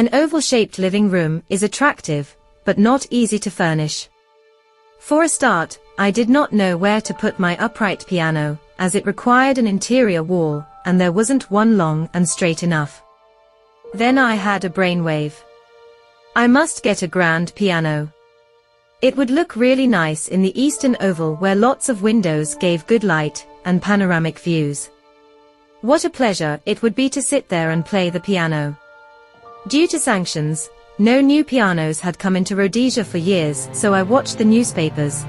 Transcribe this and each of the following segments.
An oval-shaped living room is attractive, but not easy to furnish. For a start, I did not know where to put my upright piano, as it required an interior wall, and there wasn't one long and straight enough. Then I had a brainwave. I must get a grand piano. It would look really nice in the eastern oval where lots of windows gave good light and panoramic views. What a pleasure it would be to sit there and play the piano. Due to sanctions, no new pianos had come into Rhodesia for years, so I watched the newspapers,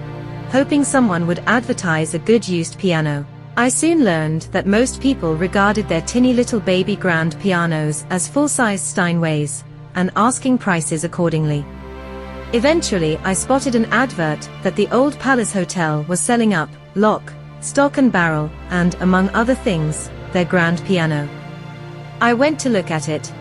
hoping someone would advertise a good used piano. I soon learned that most people regarded their tinny little baby grand pianos as full-size Steinways, and asking prices accordingly. Eventually I spotted an advert that the Old Palace Hotel was selling up, lock, stock and barrel, and, among other things, their grand piano. I went to look at it.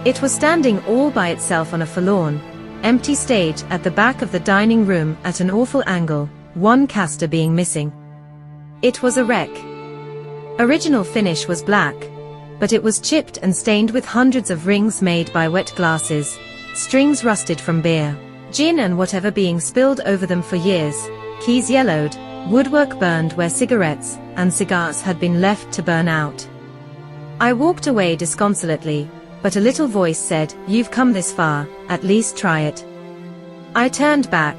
It was standing all by itself on a forlorn, empty stage at the back of the dining room at an awful angle, one caster being missing. It was a wreck. Original finish was black, but it was chipped and stained with hundreds of rings made by wet glasses, strings rusted from beer, gin and whatever being spilled over them for years, keys yellowed, woodwork burned where cigarettes and cigars had been left to burn out. I walked away disconsolately, but a little voice said, "You've come this far, at least try it." I turned back,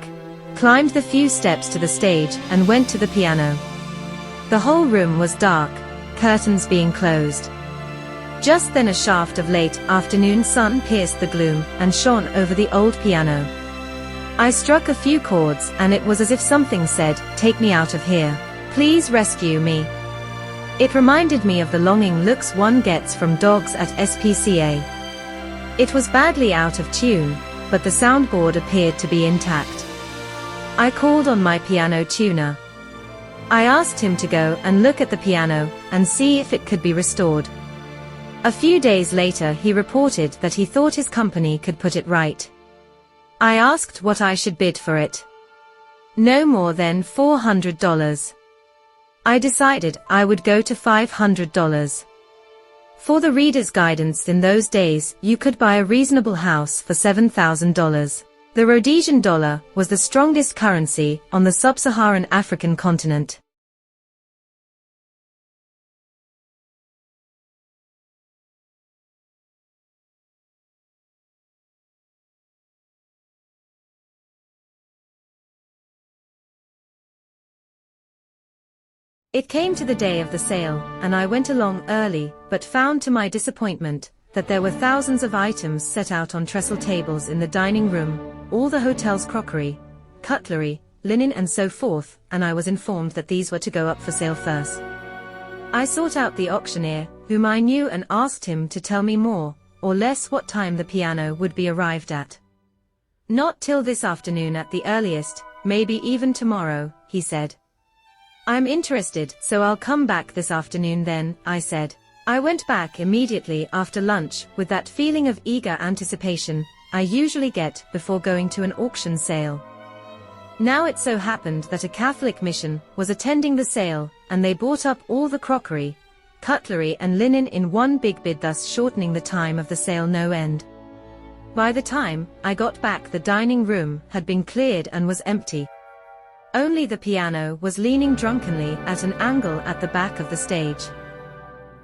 climbed the few steps to the stage and went to the piano. The whole room was dark, curtains being closed. Just then a shaft of late afternoon sun pierced the gloom and shone over the old piano. I struck a few chords and it was as if something said, "Take me out of here. Please rescue me." It reminded me of the longing looks one gets from dogs at SPCA. It was badly out of tune, but the soundboard appeared to be intact. I called on my piano tuner. I asked him to go and look at the piano and see if it could be restored. A few days later he reported that he thought his company could put it right. I asked what I should bid for it. No more than $400. I decided I would go to $500. For the reader's guidance, in those days you could buy a reasonable house for $7,000. The Rhodesian dollar was the strongest currency on the sub-Saharan African continent. It came to the day of the sale, and I went along early, but found to my disappointment that there were thousands of items set out on trestle tables in the dining room, all the hotel's crockery, cutlery, linen and so forth, and I was informed that these were to go up for sale first. I sought out the auctioneer, whom I knew, and asked him to tell me more, or less, what time the piano would be arrived at. "Not till this afternoon at the earliest, maybe even tomorrow," he said. "I'm interested, so I'll come back this afternoon then," I said. I went back immediately after lunch with that feeling of eager anticipation I usually get before going to an auction sale. Now it so happened that a Catholic mission was attending the sale, and they bought up all the crockery, cutlery and linen in one big bid, thus shortening the time of the sale no end. By the time I got back, the dining room had been cleared and was empty. Only the piano was leaning drunkenly at an angle at the back of the stage.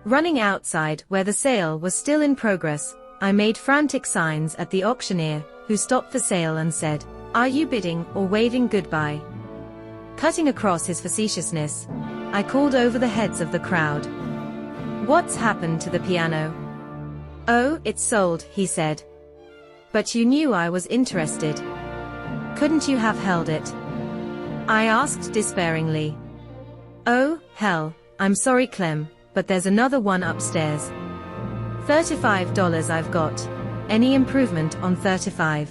Running outside where the sale was still in progress, I made frantic signs at the auctioneer, who stopped the sale and said, "Are you bidding or waving goodbye?" Cutting across his facetiousness, I called over the heads of the crowd, "What's happened to the piano?" "Oh, it's sold," he said. "But you knew I was interested. Couldn't you have held it?" I asked despairingly. "Oh, hell, I'm sorry Clem, but there's another one upstairs. $35 I've got. Any improvement on 35?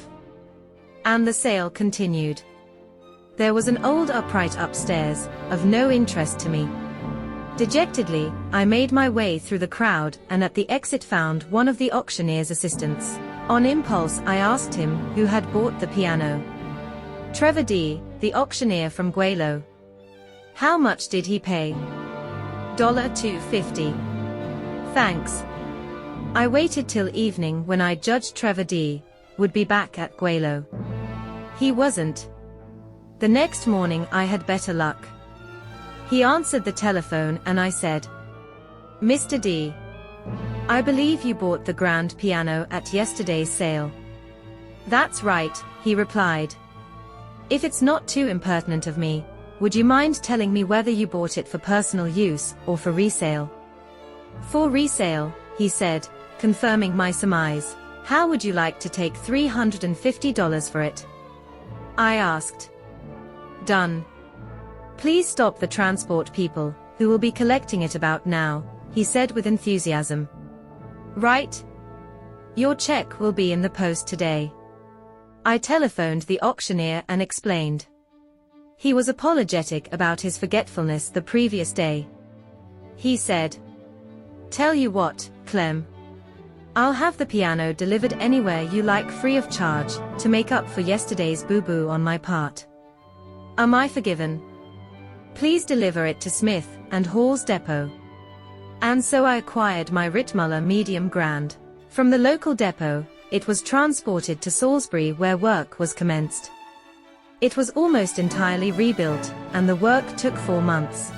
And the sale continued. There was an old upright upstairs, of no interest to me. Dejectedly, I made my way through the crowd and at the exit found one of the auctioneer's assistants. On impulse I asked him who had bought the piano. "Trevor D., the auctioneer from Guelo." "How much did he pay?" $250. "Thanks." I waited till evening when I judged Trevor D. would be back at Guelo. He wasn't. The next morning I had better luck. He answered the telephone and I said, "Mr. D. I believe you bought the grand piano at yesterday's sale." "That's right," he replied. "If it's not too impertinent of me, would you mind telling me whether you bought it for personal use or for resale?" "For resale," he said, confirming my surmise. "How would you like to take $350 for it?" I asked. "Done. Please stop the transport people, who will be collecting it about now," he said with enthusiasm. "Right. Your check will be in the post today." I telephoned the auctioneer and explained. He was apologetic about his forgetfulness the previous day. He said, "Tell you what, Clem. I'll have the piano delivered anywhere you like free of charge, to make up for yesterday's boo-boo on my part. Am I forgiven? Please deliver it to Smith and Hall's depot." And so I acquired my Rittmuller medium grand. From the local depot, it was transported to Salisbury where work was commenced. It was almost entirely rebuilt, and the work took 4 months.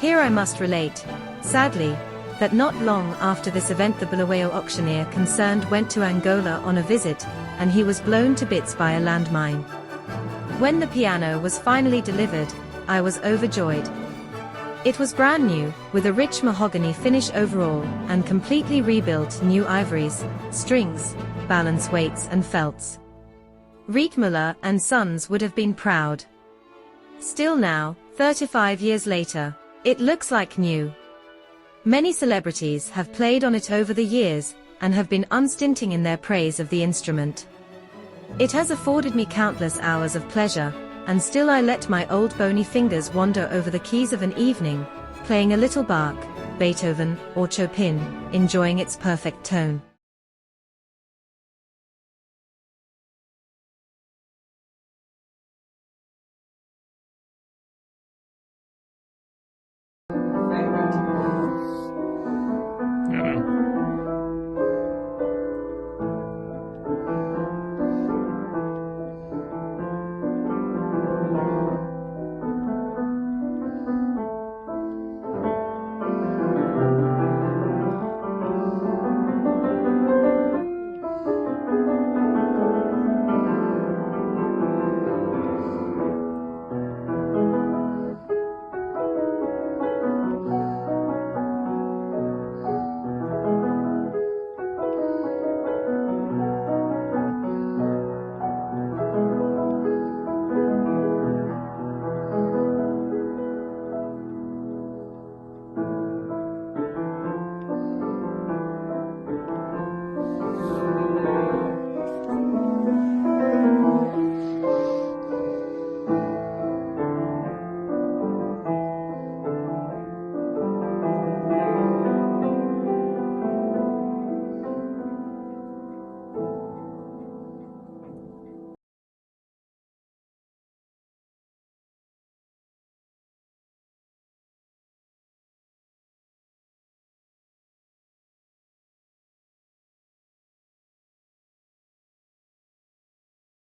Here I must relate, sadly, that not long after this event the Bulawayo auctioneer concerned went to Angola on a visit, and he was blown to bits by a landmine. When the piano was finally delivered, I was overjoyed. It was brand new, with a rich mahogany finish overall, and completely rebuilt new ivories, strings, balance weights and felts. Rittmuller and Sons would have been proud. Still now, 35 years later, it looks like new. Many celebrities have played on it over the years, and have been unstinting in their praise of the instrument. It has afforded me countless hours of pleasure, and still I let my old bony fingers wander over the keys of an evening, playing a little Bach, Beethoven, or Chopin, enjoying its perfect tone.